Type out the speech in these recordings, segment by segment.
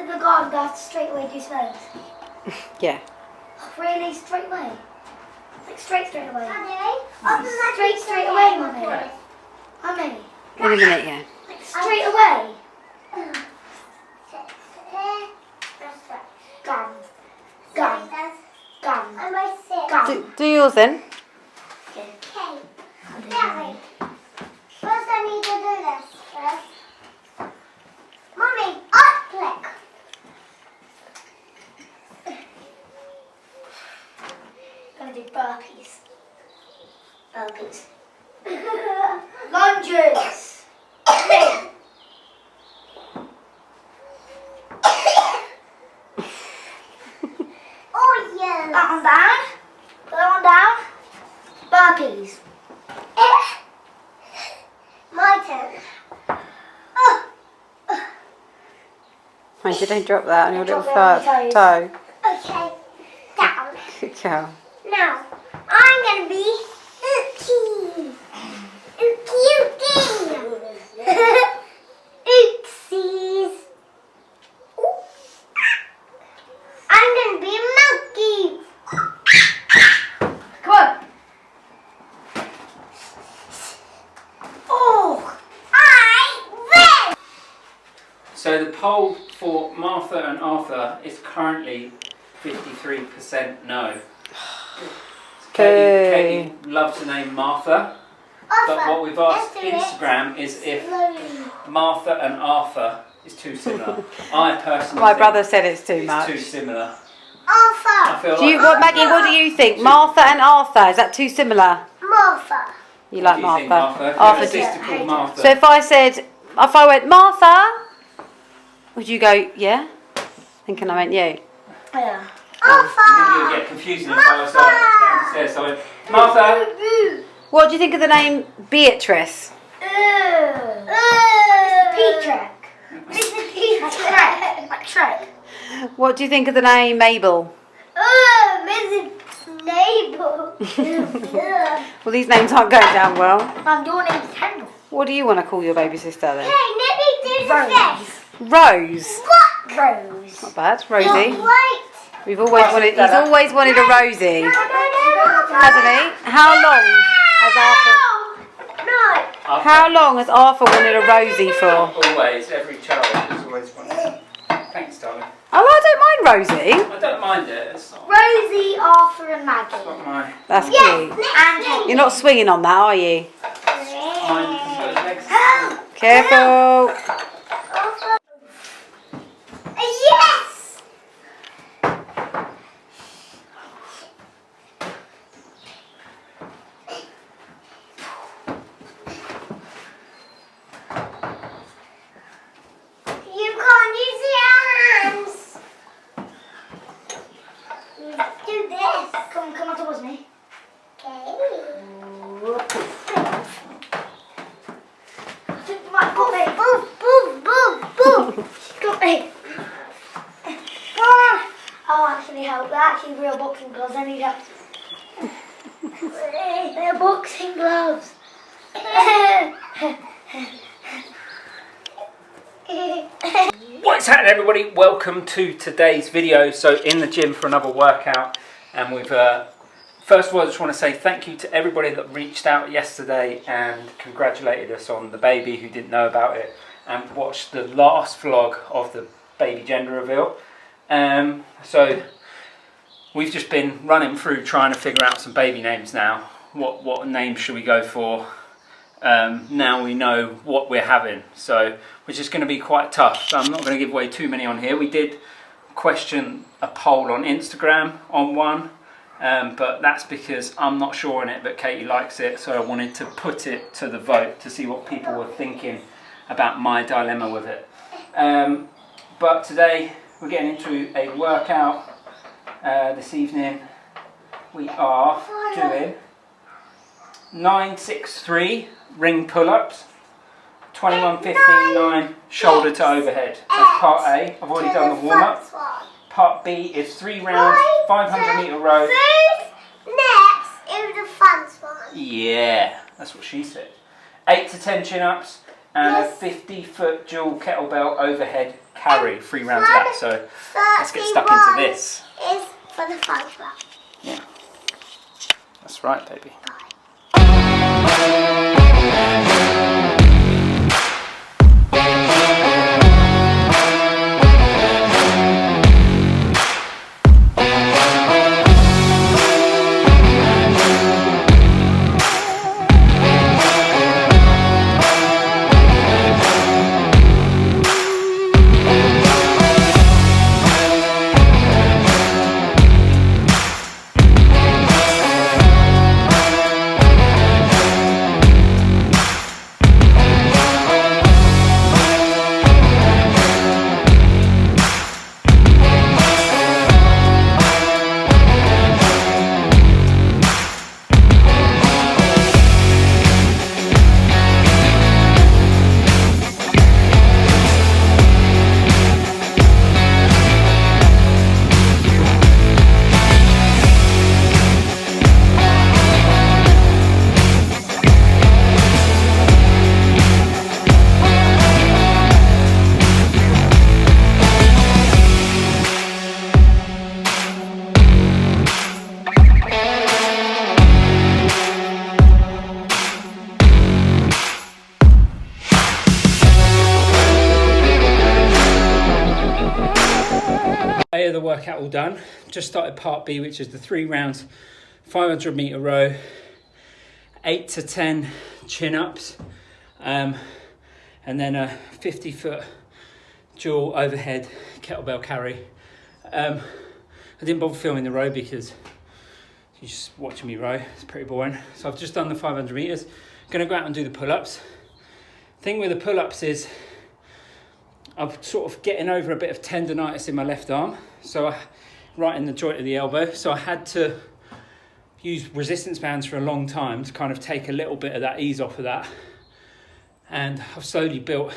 in the garden, do I have to straight away do spells? Yeah. Really? Straight away? Like straight away? Daddy, Straight away, Mummy? Mummy? In a minute, yeah. Like straight away? Gum. Gum. Gum. Gum. Do yours then. Okay. Daddy, first I need to do this first. Mummy, up click. I'm gonna do burpees. Burpees. Lunges. Oh yeah. That one down. Put that one down. Burpees. My turn. Mind you, don't drop that on your little Drop it on your toe. Okay, down. Good girl. Now, I'm gonna be Ookie. Ookie. Oopsies. Ooh. I'm gonna be a monkey. Come on. Oh. I win. So the poll for Martha and Arthur is currently 53% no. Katie loves the name Martha, but what we've asked Instagram is if Martha and Arthur is too similar. I personally My think brother said it's too it's much. too similar. I Arthur. feel Do you, like Maggie, what do you think? Martha and Arthur, is that too similar? Martha. You What like do you think, Martha? Martha? If Arthur, you had a sister called Martha. so if I went Martha, would you go, yeah? Thinking I meant you. Yeah. I think it would get confusing if I was downstairs. So I went, Martha. What do you think of the name Beatrice? P-Trek. Trek. Like Trek. What do you think of the name Mabel? Mrs. Neighbor. Well, these names aren't going down well. Your name's Kendall. What do you want to call your baby sister then? Hey, let me do the Rose. face. Rose. What? Rose. Not bad, Rosie. Wait. We've always wanted. He's always wanted a Rosie, hasn't he? How long has Arthur? No. How long has Arthur wanted a Rosie for? Always, every child has always wanted. Thanks, darling. Oh, I don't mind Rosie. I don't mind it. It's not, Rosie, Arthur and Maggie. it's not my. That's Yes. cute. And You're not swinging on that, are you? Mine has got his legs. Careful. Yes. You can't use your hands. Do this. come on towards me. Okay. I think you might put me. Boom. Got me. I'll actually help. They're actually real boxing gloves. I need help. They're boxing gloves. What's happening, everybody? Welcome to today's video. So in the gym for another workout, and we've first of all I just want to say thank you to everybody that reached out yesterday and congratulated us on the baby who didn't know about it and watched the last vlog of the baby gender reveal. So we've just been running through trying to figure out some baby names now. What name should we go for? Now we know what we're having, so which is going to be quite tough. So I'm not going to give away too many on here. We did question a poll on Instagram on one, but that's because I'm not sure on it, but Katie likes it, so I wanted to put it to the vote to see what people were thinking about my dilemma with it. But today we're getting into a workout. This evening we are doing 963 ring pull-ups, 21, 15, 9 shoulder to overhead. That's part A. I've already done the warm-up. Part B is 3 rounds, 500 metre row. Next is the fun one. Yeah, that's what she said. 8 to 10 chin-ups and a 50-foot dual kettlebell overhead carry 3 rounds of that. So let's get stuck into this. Is for the fun club. Yeah, that's right, baby. A of the workout all done. Just started part B, which is the 3 rounds, 500 meter row, 8 to 10 chin ups, and then a 50-foot dual overhead kettlebell carry. I didn't bother filming the row because you're just watching me row. It's pretty boring. So I've just done the 500 meters. Going to go out and do the pull-ups. Thing with the pull-ups is I'm sort of getting over a bit of tendonitis in my left arm, so right in the joint of the elbow. So I had to use resistance bands for a long time to kind of take a little bit of that ease off of that. And I've slowly built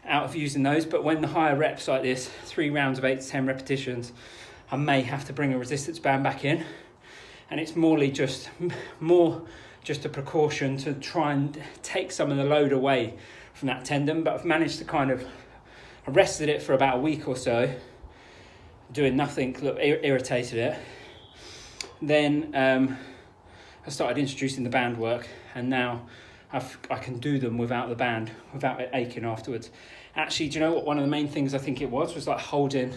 out of using those, but when the higher reps like this, 3 rounds of 8 to 10 repetitions, I may have to bring a resistance band back in. And it's more just a precaution to try and take some of the load away from that tendon. But I've managed to kind of, I rested it for about a week or so, doing nothing, irritated it. Then I started introducing the band work, and now I can do them without the band, without it aching afterwards. Actually, do you know what? One of the main things I think it was like holding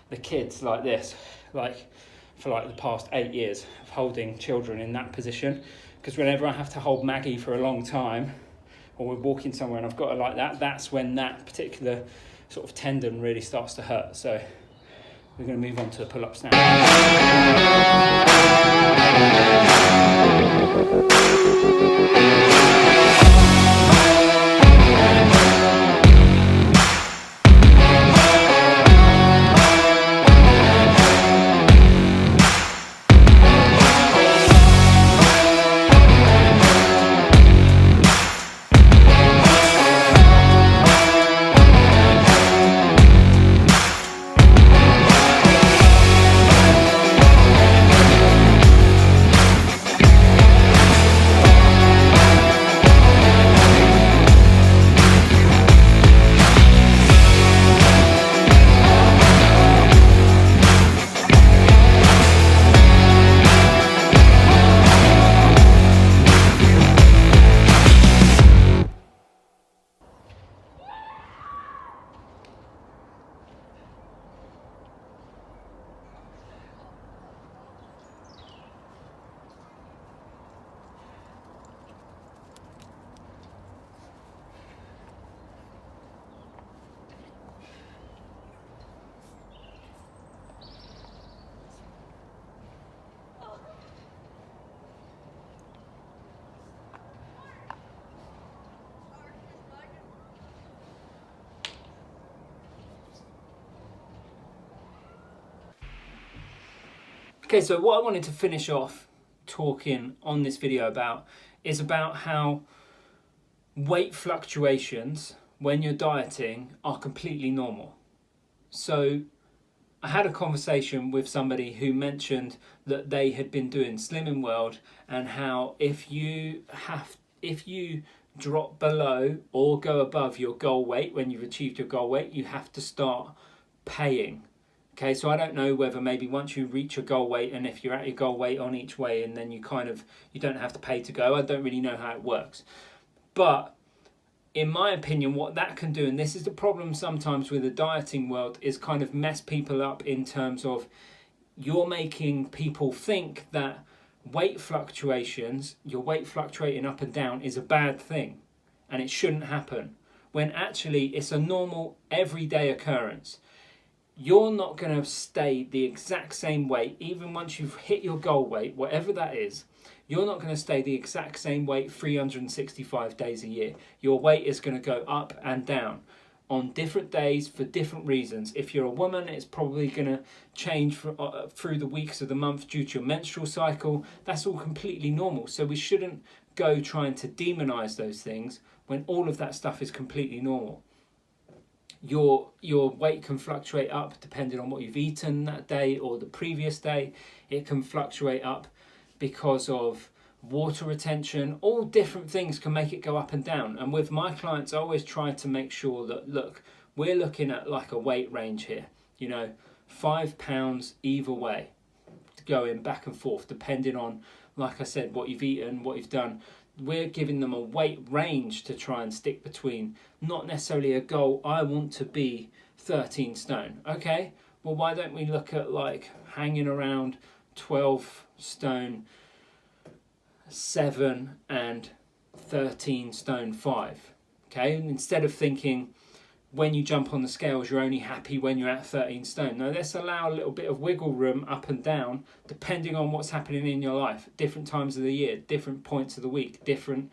the kids like this, like for like the past 8 years of holding children in that position. Because whenever I have to hold Maggie for a long time, or we're walking somewhere and I've got her like that, that's when that particular sort of tendon really starts to hurt. So we're going to move on to the pull-ups now. Okay, so what I wanted to finish off talking on this video about is about how weight fluctuations when you're dieting are completely normal. So I had a conversation with somebody who mentioned that they had been doing Slimming World, and how if you drop below or go above your goal weight, when you've achieved your goal weight, you have to start paying. Okay, so I don't know whether maybe once you reach your goal weight, and if you're at your goal weight on each weigh, and then you don't have to pay to go. I don't really know how it works. But in my opinion, what that can do, and this is the problem sometimes with the dieting world, is kind of mess people up in terms of you're making people think that weight fluctuations, your weight fluctuating up and down, is a bad thing and it shouldn't happen, when actually it's a normal everyday occurrence. You're not going to stay the exact same weight even once you've hit your goal weight, whatever that is. You're not going to stay the exact same weight 365 days a year. Your weight is going to go up and down on different days for different reasons. If you're a woman, it's probably going to change through the weeks of the month due to your menstrual cycle. That's all completely normal. So we shouldn't go trying to demonize those things when all of that stuff is completely normal. Your weight can fluctuate up depending on what you've eaten that day or the previous day. It can fluctuate up because of water retention. All different things can make it go up and down. And with my clients, I always try to make sure that, look, we're looking at like a weight range here, 5 pounds either way, going back and forth depending on, like I said, what you've eaten, what you've done. We're giving them a weight range to try and stick between, not necessarily a goal, I want to be 13 stone. Okay, well, why don't we look at like hanging around 12 stone 7 and 13 stone 5. Okay, and instead of thinking when you jump on the scales you're only happy when you're at 13 stone. No, let's allow a little bit of wiggle room up and down depending on what's happening in your life, different times of the year, different points of the week, different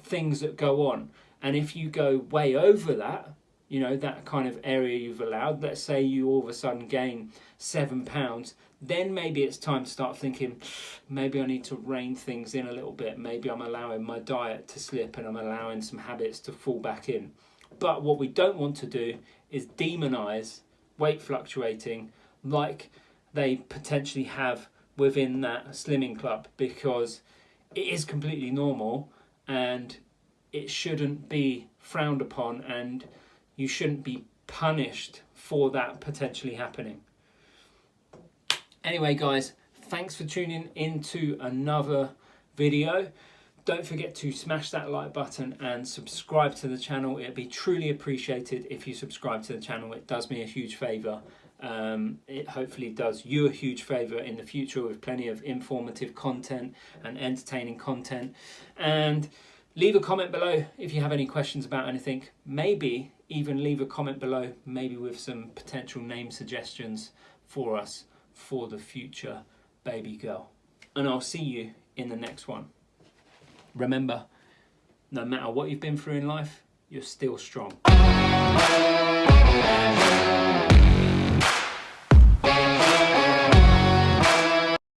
things that go on. And if you go way over that, that kind of area you've allowed, let's say you all of a sudden gain 7 pounds, then maybe it's time to start thinking, maybe I need to rein things in a little bit. Maybe I'm allowing my diet to slip and I'm allowing some habits to fall back in. But what we don't want to do is demonize weight fluctuating like they potentially have within that slimming club, because it is completely normal and it shouldn't be frowned upon, and you shouldn't be punished for that potentially happening. Anyway, guys, thanks for tuning into another video. Don't forget to smash that like button and subscribe to the channel. It'd be truly appreciated if you subscribe to the channel. It does me a huge favour. It hopefully does you a huge favour in the future with plenty of informative content and entertaining content. And leave a comment below if you have any questions about anything. Maybe even leave a comment below, maybe with some potential name suggestions for us for the future baby girl. And I'll see you in the next one. Remember, no matter what you've been through in life, you're still strong.